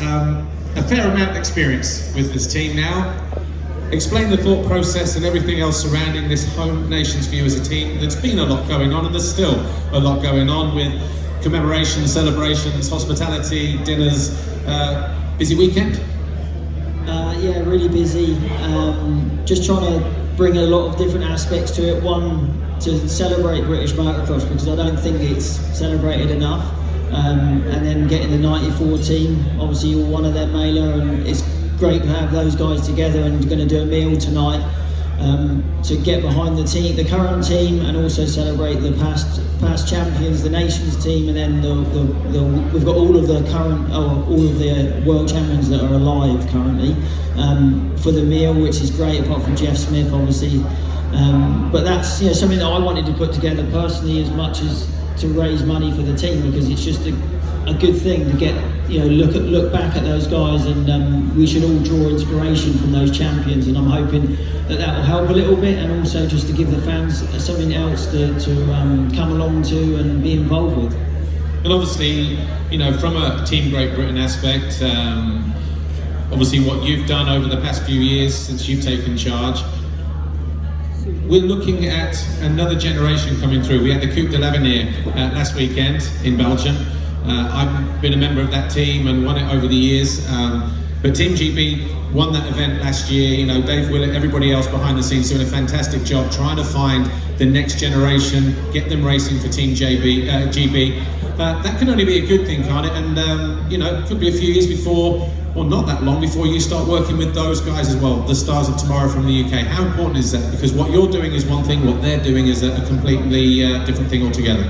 a fair amount of experience with this team now. Explain the thought process and everything else surrounding this home nations for you as a team. There's been a lot going on, and there's still a lot going on with commemorations, celebrations, hospitality, dinners. Busy weekend? Yeah, really busy. Just trying to bring a lot of different aspects to it. One, to celebrate British motocross, because I don't think it's celebrated enough. And then getting the 94 team, obviously you're one of them, Mailer, and it's great to have those guys together, and going to do a meal tonight to get behind the team, the current team, and also celebrate the past champions, the nations team, and then we've got all of the current, all of the world champions that are alive currently for the meal, which is great, apart from Jeff Smith, obviously. But that's something that I wanted to put together personally, as much as to raise money for the team, because it's just a good thing to get, look back at those guys, and we should all draw inspiration from those champions, and I'm hoping that will help a little bit, and also just to give the fans something else to come along to and be involved with. And obviously, from a Team Great Britain aspect, obviously what you've done over the past few years since you've taken charge, we're looking at another generation coming through. We had the Coupe de l'Avenir last weekend in Belgium. I've been a member of that team and won it over the years. But Team GB won that event last year. Dave Willett, everybody else behind the scenes doing a fantastic job trying to find the next generation, get them racing for Team GB. That can only be a good thing, can't it? And it could be a few years before, or not that long before, you start working with those guys as well, the stars of tomorrow from the UK. How important is that? Because what you're doing is one thing, what they're doing is a completely different thing altogether.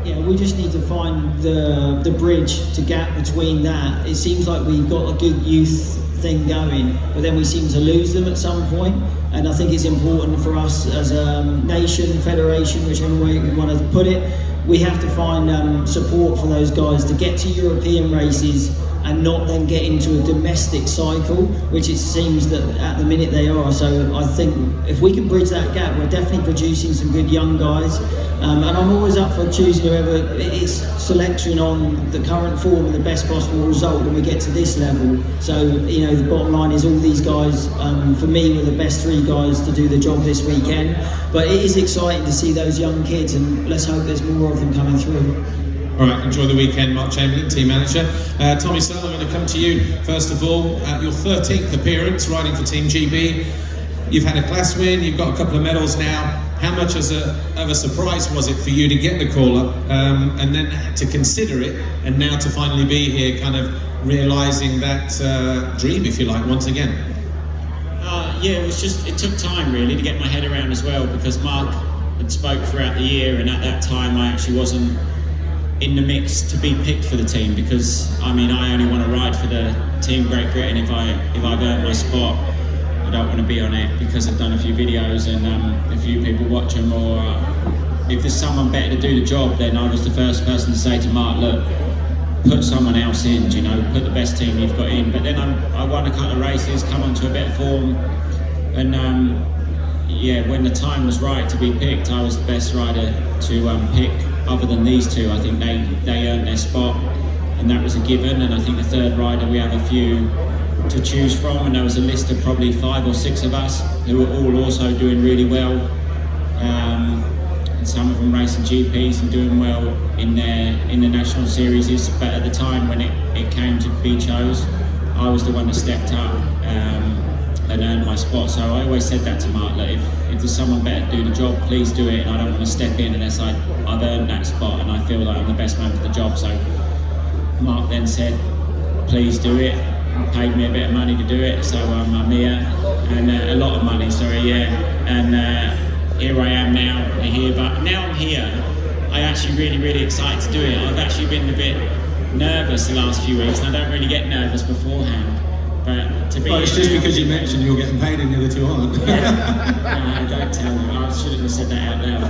Yeah, we just need to find the bridge to gap between that. It seems like we've got a good youth thing going, but then we seem to lose them at some point. And I think it's important for us as a nation, federation, whichever way we want to put it, we have to find support for those guys to get to European races and not then get into a domestic cycle, which it seems that at the minute they are. So I think if we can bridge that gap, we're definitely producing some good young guys. And I'm always up for choosing whoever is selection on the current form and the best possible result when we get to this level. So, the bottom line is all these guys, for me, were the best 3 guys to do the job this weekend. But it is exciting to see those young kids, and let's hope there's more of them coming through. All right, enjoy the weekend, Mark Chamberlain, team manager. Tommy Searle, I'm going to come to you first of all. Your 13th appearance riding for Team GB. You've had a class win, you've got a couple of medals now. How much of a surprise was it for you to get the call-up and then to consider it, and now to finally be here, kind of realising that dream, if you like, once again? Yeah, it took time really to get my head around as well, because Mark had spoke throughout the year, and at that time I actually wasn't in the mix to be picked for the team, because I only want to ride for the Team Great Britain. If I've earned my spot, I don't want to be on it because I've done a few videos and a few people watch them, or if there's someone better to do the job, then I was the first person to say to Mark, look, put someone else in, put the best team you've got in. But then I won a couple of races, come onto a better form, and yeah, when the time was right to be picked, I was the best rider to pick. Other than these 2, I think they earned their spot, and that was a given. And I think the 3rd rider, we have a few to choose from, and there was a list of probably 5 or 6 of us who were all also doing really well, and some of them racing GPs and doing well in the national series. But at the time when it came to be chose, I was the one that stepped up and earned my spot. So I always said that to Mark, that if there's someone better to do the job, please do it, and I don't want to step in unless I've earned that spot and I feel like I'm the best man for the job. So Mark then said, please do it, paid me a bit of money to do it, so I'm here, and a lot of money, sorry, yeah, and here I am now, but now I'm here, I'm actually really excited to do it. I've actually been a bit nervous the last few weeks, and I don't really get nervous beforehand. But to be it's just because you mentioned you're getting paid and the other 2 aren't. No, don't tell them. I shouldn't have said that out loud.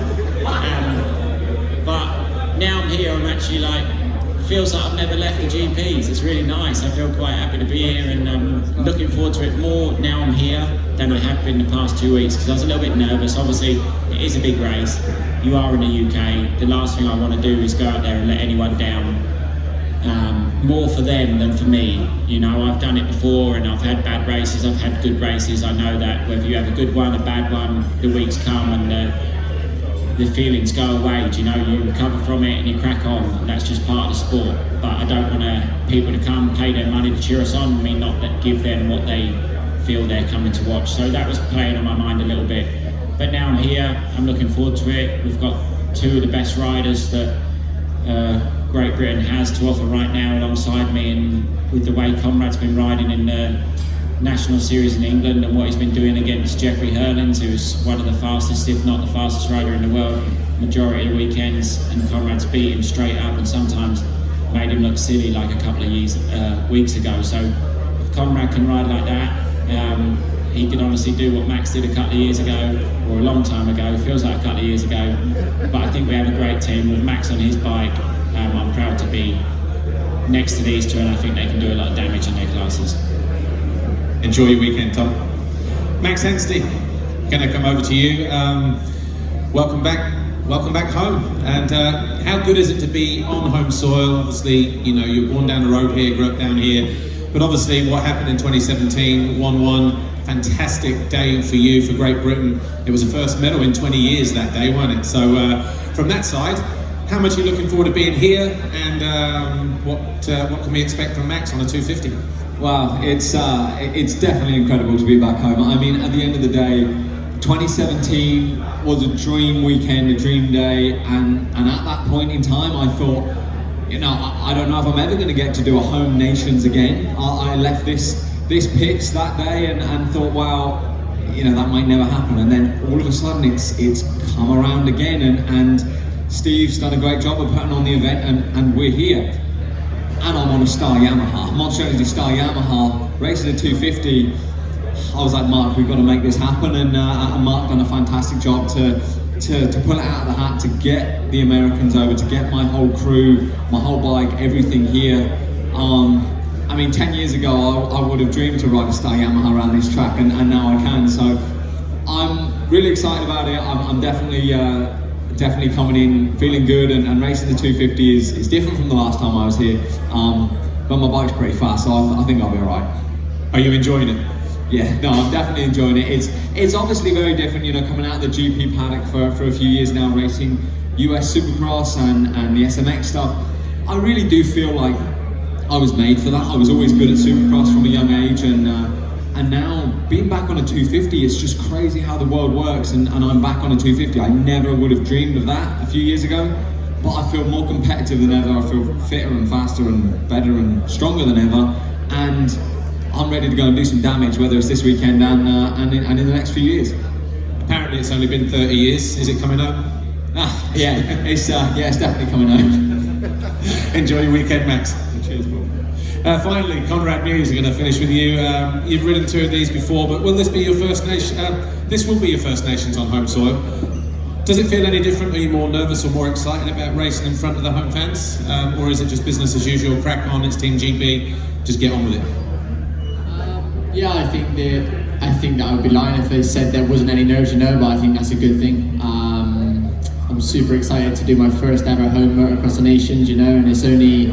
But now I'm here, I'm actually feels like I've never left the GPs. It's really nice. I feel quite happy to be here, and I'm looking forward to it more now I'm here than I have been the past 2 weeks, because I was a little bit nervous. Obviously, it is a big race. You are in the UK. The last thing I want to do is go out there and let anyone down. more for them than for me. You know, I've done it before and I've had bad races, I've had good races. I know that whether you have a good one, a bad one, the weeks come and the feelings go away. You know, you recover from it and you crack on. And that's just part of the sport. But I don't want people to come pay their money to cheer us on, and me not give them what they feel they're coming to watch. So that was playing on my mind a little bit. But now I'm here, I'm looking forward to it. We've got two of the best riders that Great Britain has to offer right now alongside me, and with the way Conrad's been riding in the National Series in England and what he's been doing against Jeffrey Hurlins, who's one of the fastest, if not the fastest rider in the world, majority of the weekends, and Conrad's beat him straight up and sometimes made him look silly like a couple of weeks ago. So if Conrad can ride like that, he can honestly do what Max did a couple of years ago, or a long time ago, feels like a couple of years ago. But I think we have a great team with Max on his bike. I'm proud to be next to these two, and I think they can do a lot of damage in their classes. Enjoy your weekend, Tom. Max Henstey, going to come over to you. Welcome back home. And how good is it to be on home soil? Obviously, you know, you're born down the road here, grew up down here, but obviously what happened in 2017, 1-1, fantastic day for you, for Great Britain. It was the first medal in 20 years that day, wasn't it? So from that side, how much are you looking forward to being here, and what can we expect from Max on a 250? Wow, it's definitely incredible to be back home. I mean, at the end of the day, 2017 was a dream weekend, a dream day, and at that point in time, I thought, you know, I don't know if I'm ever going to get to do a home nations again. I left this pitch that day and thought, wow, you know, that might never happen. And then all of a sudden, it's come around again, and Steve's done a great job of putting on the event, and we're here. And I'm on a Star Yamaha, Monster Star Yamaha, racing a 250. I was like, Mark, we've got to make this happen, and Mark done a fantastic job to pull it out of the hat, to get the Americans over, to get my whole crew, my whole bike, everything here. I mean, 10 years ago, I would have dreamed to ride a Star Yamaha around this track, and now I can. So I'm really excited about it. I'm definitely coming in feeling good, and racing the 250 is different from the last time I was here. But my bike's pretty fast, so I think I'll be alright. Are you enjoying it? Yeah, no, I'm definitely enjoying it. It's obviously very different, you know, coming out of the GP paddock for a few years now, racing US Supercross and the SMX stuff. I really do feel like I was made for that. I was always good at Supercross from a young age, and now being back on a 250, it's just crazy how the world works, and I'm back on a 250. I never would have dreamed of that a few years ago, but I feel more competitive than ever. I feel fitter and faster and better and stronger than ever, and I'm ready to go and do some damage, whether it's this weekend and in the next few years. Apparently it's only been 30 years. Is it coming home? Yeah, it's definitely coming home. Enjoy your weekend, Max. Cheers, Paul. Finally, Conrad Muse, are going to finish with you. You've ridden two of these before, but will this be your first nation? This will be your first nations on home soil. Does it feel any different? Are you more nervous or more excited about racing in front of the home fans, or is it just business as usual? Crack on, it's Team GB, just get on with it. Yeah, I think that I would be lying if they said there wasn't any nerves, you know. But I think that's a good thing. I'm super excited to do my first ever home Motocross of Nations, you know, and it's only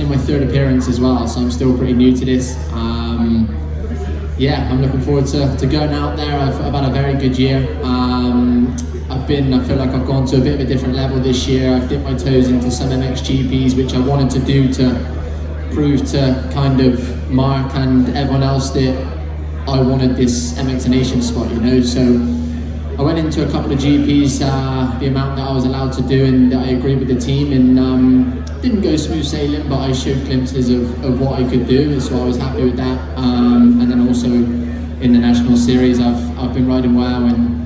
my third appearance as well, so I'm still pretty new to this. I'm looking forward to going out there. I've had a very good year. I feel like I've gone to a bit of a different level this year. I've dipped my toes into some MXGPs, which I wanted to do to prove to kind of Mark and everyone else that I wanted this MX Nations spot, you know. So I went into a couple of GPs, the amount that I was allowed to do, and I agreed with the team, and didn't go smooth sailing, but I showed glimpses of what I could do, so I was happy with that. And then also in the National Series, I've been riding well, and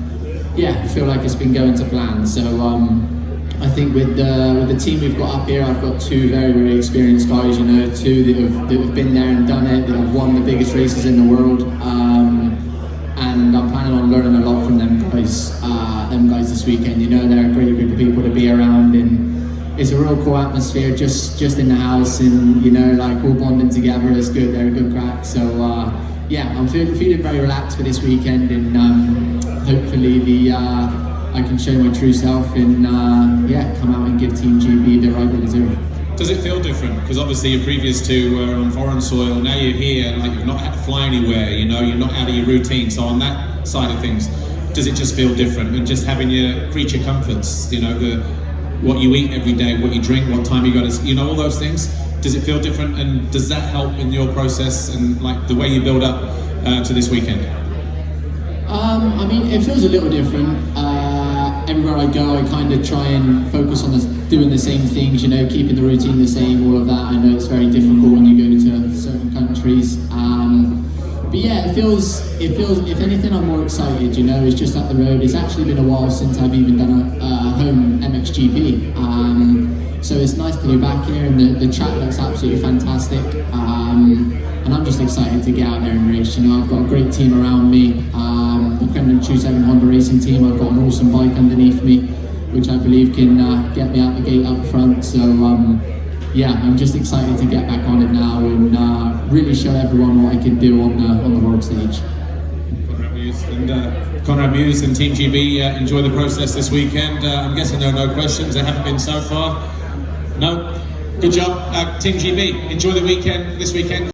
yeah, I feel like it's been going to plan. So I think with the team we've got up here, I've got two very, very experienced guys, you know, two that have been there and done it, that have won the biggest races in the world, and I'm planning on learning a lot from them guys this weekend. You know, they're a great group of people to be around, and it's a real cool atmosphere just in the house, and you know, like all bonding together is good. They're a good crack. So I'm feeling very relaxed for this weekend, and hopefully I can show my true self and come out and give Team GB the ride they deserve. Does it feel different? Because obviously your previous two were on foreign soil, now you're here, like you've not had to fly anywhere, you know, you're not out of your routine. So on that side of things, does it just feel different? And just having your creature comforts, you know, what you eat every day, what you drink, what time you got to, you know, all those things, does it feel different? And does that help in your process and like the way you build up to this weekend? I mean, it feels a little different. Everywhere I go, I kind of try and focus on doing the same things, you know, keeping the routine the same, all of that. I know it's very difficult when you go to certain countries. But yeah, it feels, if anything, I'm more excited, you know, it's just up the road. It's actually been a while since I've even done a home MXGP. So it's nice to be back here, and the track looks absolutely fantastic. And I'm just excited to get out there and race. You know, I've got a great team around me. The Kremlin 27 Honda Racing team. I've got an awesome bike underneath me, which I believe can get me out the gate up front. So yeah, I'm just excited to get back on it now and really show everyone what I can do on the world stage. Conrad Muse and Team GB, enjoy the process this weekend. I'm guessing there are no questions. There haven't been so far. No. Good job, Team GB. Enjoy the weekend this weekend.